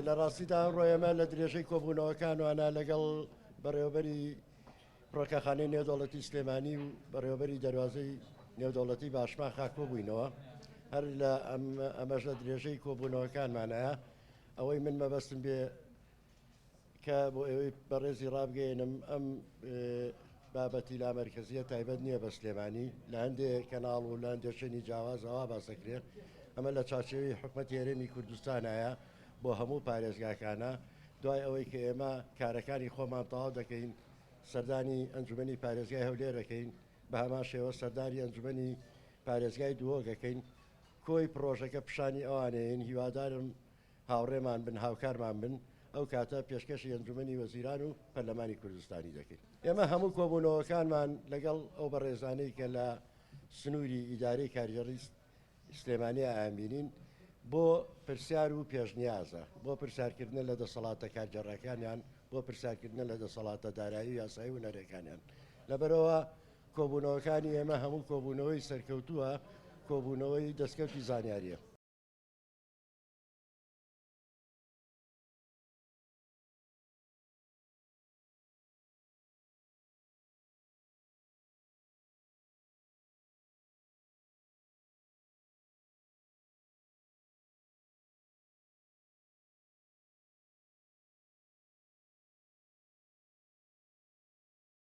لە ڕاستیدا ڕۆیەمە لە درێژەی کۆبوونەوەکانوانە لەگەڵ بەڕێوەبەری فڕۆکەخانەی نێودەوڵەتی سلێمانی و بەڕێوەبەری دەواازەی نێودەوڵەتی باشمان خاکۆ بووینەوە هەر لە ئەمەش لە درێژەی کۆبوونەوەکانمانەیە ئەوەی من مەبەستم بێ کە بۆ ئێوەی بەڕێزی ڕابگەێنم ئەم بابەتی لا مەرکزیە تایبەت نییە بە سلێمانی لە هەندێک کەناڵ و لە هەندێشێنی جیاوازەوە باسەکرێت ئەمە لە چاچێوی حکوومەتی هەرێمی کوردستانایە بۆ هەموو پارێزگاکانە دوای ئەوەی کە ئێمە کارەکانی خۆمان تەواو دەکەین سەردانی ئەنجومەنی پارێزگای هەولێرەکەین بە هەمان شێوە سەردانی ئەنجومەنی پارێزگای دووەگەکەین کۆی پرۆژەکە پیشانی ئەوانەیەن هیوادارم هاوڕێمان بن هاوکارمان بن ئەو کاتە پێشکەشی ئەنجومەنی وەزیران و پەرلەمانی کوردستانی دەکەین ئێمە هەموو کۆبوونەوەکانمان لەگەڵ ئەو بەڕێزانەی کە لە سنووری ئیدارەی کارژێڕی سلێمانی ئامینین بۆ پرسیار و پێشنیازە بۆ پرسیارکردنە لە دەسەڵاتە کارجێڕەکانیان بۆ پرسیارکردنە لە دەسەڵاتە دارایی و یاسایی و نەرێکانیان لەبەرەوە کۆبوونەوەکانی ئێمە هەموو کۆبوونەوەی سەرکەوتووە کۆبوونەوەی دەستکەوتی زانیاریە